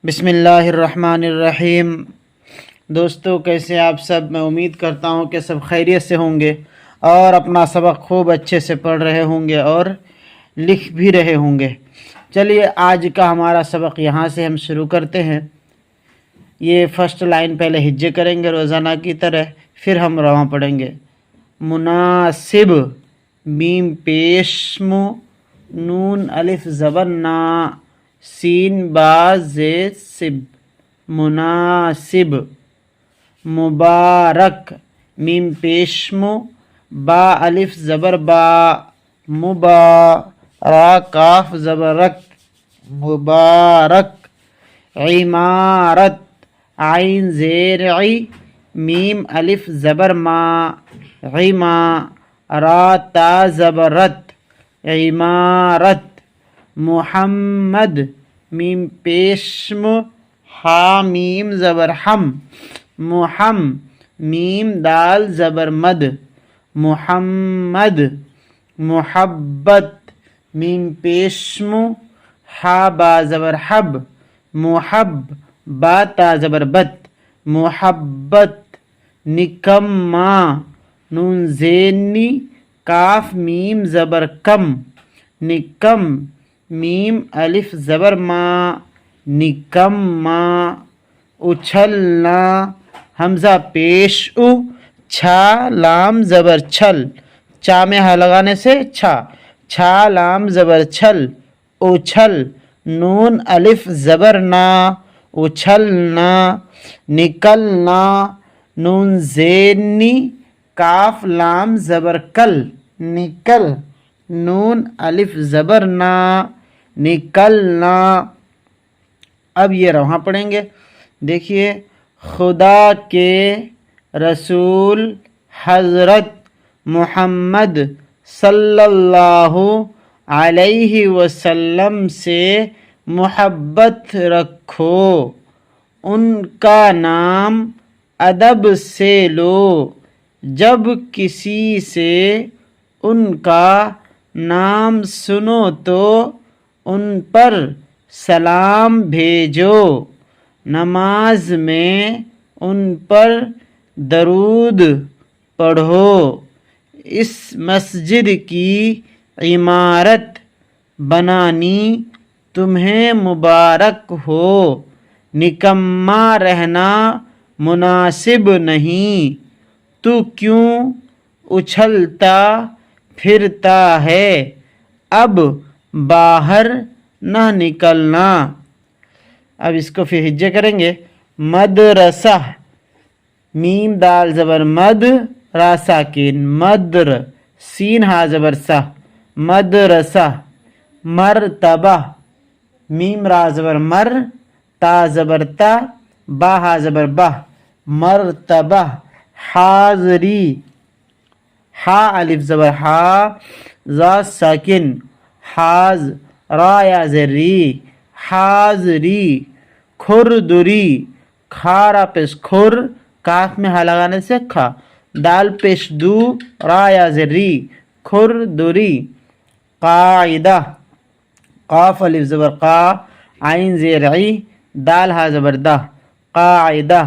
بسم اللہ الرحمن الرحیم۔ دوستو کیسے آپ سب؟ میں امید کرتا ہوں کہ سب خیریت سے ہوں گے اور اپنا سبق خوب اچھے سے پڑھ رہے ہوں گے اور لکھ بھی رہے ہوں گے۔ چلیے آج کا ہمارا سبق یہاں سے ہم شروع کرتے ہیں۔ یہ فرسٹ لائن پہلے ہجے کریں گے روزانہ کی طرح، پھر ہم رواں پڑھیں گے۔ مناسب، میم پیشمو، نون الف زبر نا، سین با زیر سب، مناسب۔ مبارک، میم پیشمو، با الف زبر با، مبا، را کاف زبر رک، مبارک۔ عمارت، عین زیر عی، میم الف زبر ما، عما، را تا زبر رت، عمارت۔ محمد، میم پیشم، ہا میم زبر ہم، محم، میم دال زبر مد، محمد۔ محبت، میم پیشم، ہا با زبر حب، محب، با تا زبر بت، محبت۔ نکما، نون زینی، کاف میم زبر کم، نکم، میم الف زبر ما، نکما۔ اچھلنا، حمزہ پیش او، چھا لام زبر چھل، چا میں ہا لگانے سے چھا لام زبر چھل، اچھل۔ نون الف زبر نا، اچھلنا۔ نکلنا، نون زینی، کاف لام زبر کل، نکل، نون الف زبر نا، نکلنا۔ اب یہ رواں پڑھیں گے۔ دیکھیے، خدا کے رسول حضرت محمد صلی اللہ علیہ وسلم سے محبت رکھو، ان کا نام ادب سے لو، جب کسی سے ان کا نام سنو تو ان پر سلام بھیجو، نماز میں ان پر درود پڑھو۔ اس مسجد کی عمارت بنانی تمہیں مبارک ہو، نکما رہنا مناسب نہیں، تو کیوں اچھلتا پھرتا ہے، اب باہر نہ نکلنا۔ اب اس کو پھر ہجے کریں گے۔ مدرسہ، میم دال زبر مد، را ساکن، مدر، سین ہا زبر سا، مدرسہ۔ مرتبہ، میم را زبر مر، تا زبر تا، با ہا زبر با، مرتبہ۔ حاضری، ہا الف زبر ہا، زا ساکن، حاض، را یا زری، حاضری۔ کھردری، کھارا پیش کھر، کاف میں ہا لگانے سے کھا، دال پیش دو، را یا زری، کھردری۔ قاعدہ، قاف الف زبر قا، عین زیر عی، دال ہا زبر دا، قاعدہ۔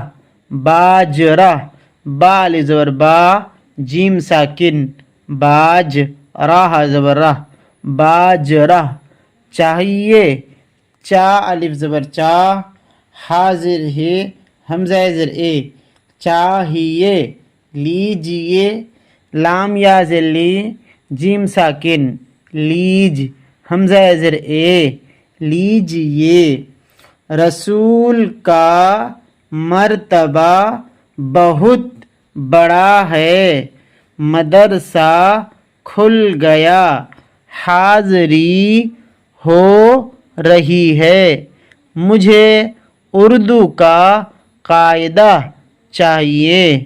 باجرہ، با الف زبر با، جیم ساکن، باج، را ہا زبر راہ، باجرہ۔ چاہیے، چا الف زبر چا، حاضر ہے، حمزہ زر اے، چاہیے۔ لیجیے، لام یا زر لی، جیم ساکن، لیج، حمزہ زر اے، لیجیے۔ رسول کا مرتبہ بہت بڑا ہے، مدرسہ کھل گیا، حاضری ہو رہی ہے، مجھے اردو کا قاعدہ چاہیے،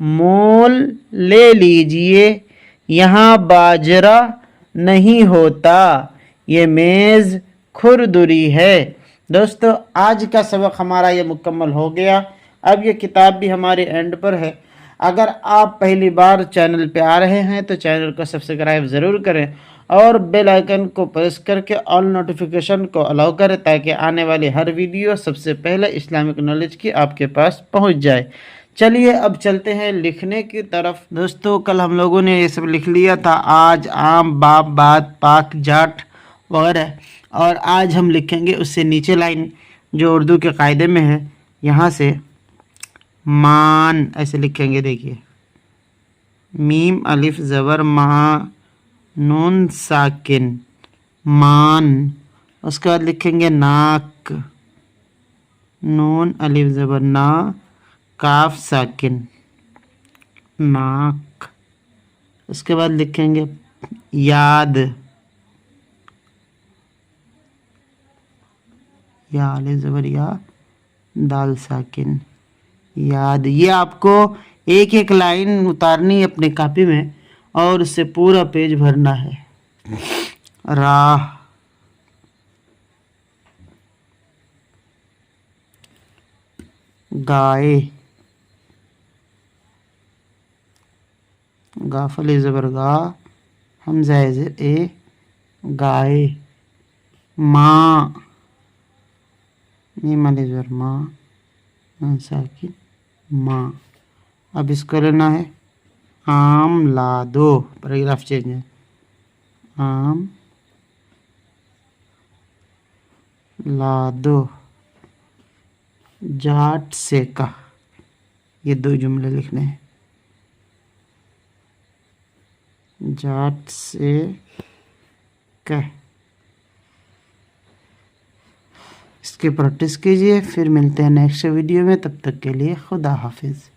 مول لے لیجیے، یہاں باجرہ نہیں ہوتا، یہ میز کھردری ہے۔ دوستو آج کا سبق ہمارا یہ مکمل ہو گیا۔ اب یہ کتاب بھی ہمارے اینڈ پر ہے۔ اگر آپ پہلی بار چینل پہ آ رہے ہیں تو چینل کو سبسکرائب ضرور کریں اور بیل آئیکن کو پریس کر کے آل نوٹیفیکیشن کو الاؤ کریں تاکہ آنے والی ہر ویڈیو سب سے پہلے اسلامک نالج کی آپ کے پاس پہنچ جائے۔ چلیے اب چلتے ہیں لکھنے کی طرف۔ دوستو کل ہم لوگوں نے یہ سب لکھ لیا تھا، آج، عام، باپ، بات، پاک، جاٹ وغیرہ، اور آج ہم لکھیں گے اس سے نیچے لائن جو اردو کے قاعدے میں ہے، یہاں سے مان ایسے لکھیں گے، دیکھیے میم الف زبر ما، نون ساکن مان، اس کے بعد لکھیں گے ناک، نون الف زبر نا، کاف ساکن ناک، اس کے بعد لکھیں گے یاد، یا الف زبر یا، دال ساکن یاد۔ یہ آپ کو ایک ایک لائن اتارنی ہے اپنے کاپی میں اور اس سے پورا پیج بھرنا ہے۔ راہ، گائے، گاف الف زبر گا، حمزہ زیر اے، گائے۔ ماں، میم الف زبر ماں، نون ساکن ماں۔ اب اس کو لینا ہے آم لادو، پیراگراف چینج ہے، آم لادو، جاٹ سیکا، یہ دو جملے لکھنے ہیں، جاٹ سے کہ اس کی پریکٹس کیجئے۔ پھر ملتے ہیں نیکسٹ ویڈیو میں، تب تک کے لیے خدا حافظ۔